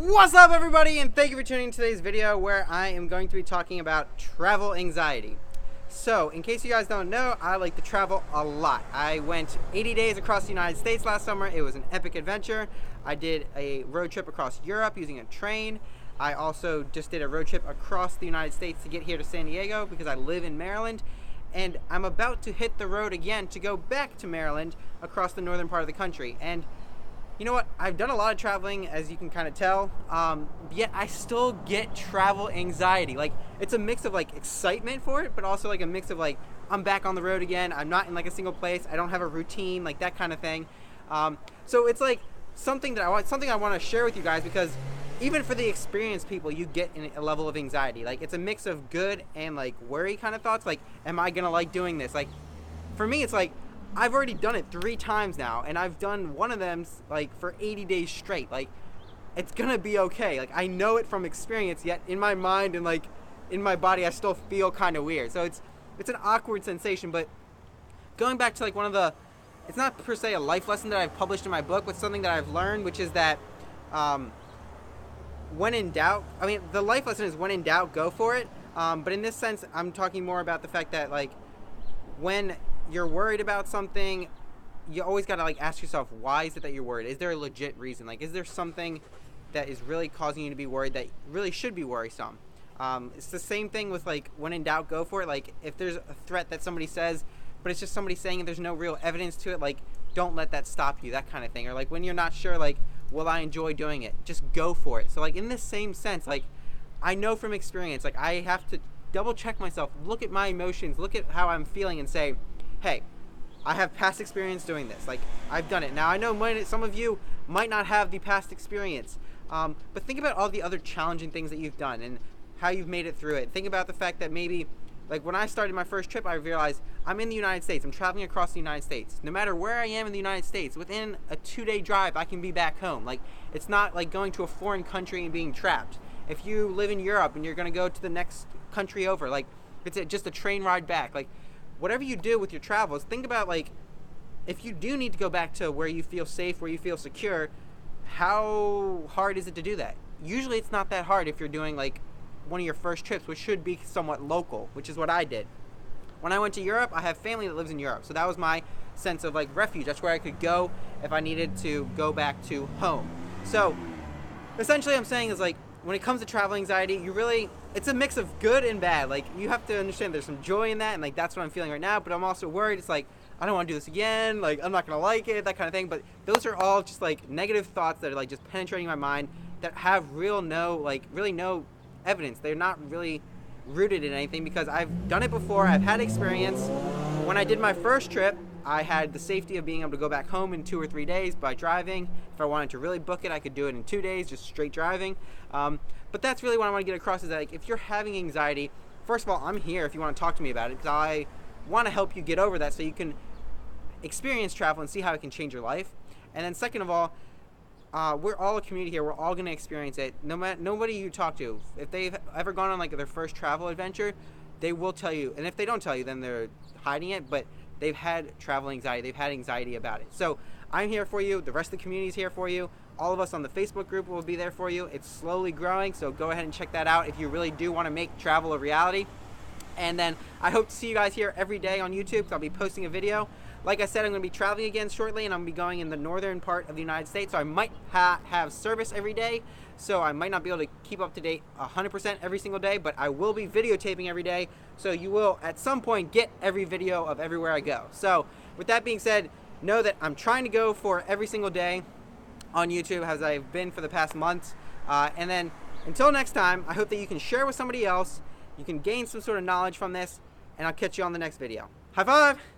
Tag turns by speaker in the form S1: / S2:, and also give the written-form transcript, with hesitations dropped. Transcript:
S1: What's up, everybody, and thank you for tuning in to today's video where I am going to be talking about travel anxiety. So, in case you guys don't know, I like to travel a lot. I went 80 days across the United States last summer. It was an epic adventure. I did a road trip across Europe using a train. I also just did a road trip across the United States to get here to San Diego because I live in Maryland. And I'm about to hit the road again to go back to Maryland across the northern part of the country. And you know what? I've done a lot of traveling, as you can kind of tell, yet I still get travel anxiety. Like, it's a mix of like excitement for it, but also like a mix of like, I'm back on the road again. I'm not in like a single place. I don't have a routine, like that kind of thing. So it's like something I want to share with you guys, because even for the experienced people, you get a level of anxiety. Like, it's a mix of good and like worry kind of thoughts. Like, am I gonna like doing this? Like, for me, it's like, I've already done it 3 times now, and I've done one of them like for 80 days straight. Like, it's gonna be okay. Like, I know it from experience, yet in my mind and like in my body, I still feel kind of weird. So it's an awkward sensation. But going back to like one of the, it's not per se a life lesson that I've published in my book, but something that I've learned, which is that when in doubt, I mean, the life lesson is when in doubt, go for it. But in this sense, I'm talking more about the fact that like when you're worried about something, you always got to like ask yourself, why is it that you're worried? Is there a legit reason? Like, is there something that is really causing you to be worried that really should be worrisome? It's the same thing with like when in doubt, go for it. Like, if there's a threat that somebody says, but it's just somebody saying it, there's no real evidence to it, like, don't let that stop you, that kind of thing. Or like when you're not sure, like, will I enjoy doing it? Just go for it. So like in this same sense, like, I know from experience, like, I have to double check myself, look at my emotions, look at how I'm feeling, and say, hey, I have past experience doing this. Like, I've done it. Now, I know some of you might not have the past experience, but think about all the other challenging things that you've done and how you've made it through it. Think about the fact that maybe, like, when I started my first trip, I realized I'm in the United States. I'm traveling across the United States. No matter where I am in the United States, within a 2-day drive, I can be back home. Like, it's not like going to a foreign country and being trapped. If you live in Europe and you're going to go to the next country over, like, it's just a train ride back. Like, whatever you do with your travels, think about, like, if you do need to go back to where you feel safe, where you feel secure, how hard is it to do that? Usually it's not that hard if you're doing like one of your first trips, which should be somewhat local, which is what I did. When I went to Europe, I have family that lives in Europe, so that was my sense of like refuge. That's where I could go if I needed to go back to home. So essentially I'm saying is, like, when it comes to travel anxiety, it's a mix of good and bad. Like, you have to understand there's some joy in that, and like that's what I'm feeling right now, but I'm also worried. It's like, I don't want to do this again, like, I'm not gonna like it, that kind of thing. But those are all just like negative thoughts that are like just penetrating my mind, that have really no evidence. They're not really rooted in anything, because I've done it before. I've had experience. When I did my first trip, I had the safety of being able to go back home in 2 or 3 days by driving. If I wanted to really book it, I could do it in 2 days, just straight driving. But that's really what I want to get across, is that, like, if you're having anxiety, first of all, I'm here if you want to talk to me about it, because I want to help you get over that so you can experience travel and see how it can change your life. And then second of all, we're all a community here. We're all going to experience it. Nobody you talk to, if they've ever gone on like their first travel adventure, they will tell you. And if they don't tell you, then they're hiding it. But they've had travel anxiety. They've had anxiety about it. So I'm here for you. The rest of the community is here for you. All of us on the Facebook group will be there for you. It's slowly growing, so go ahead and check that out if you really do want to make travel a reality. And then I hope to see you guys here every day on YouTube, because I'll be posting a video. Like I said, I'm going to be traveling again shortly, and I'm going to be going in the northern part of the United States, so I might have service every day, so I might not be able to keep up to date 100% every single day, but I will be videotaping every day, so you will at some point get every video of everywhere I go. So with that being said, know that I'm trying to go for every single day on YouTube, as I've been for the past months. And then until next time, I hope that you can share with somebody else, you can gain some sort of knowledge from this, and I'll catch you on the next video. High five!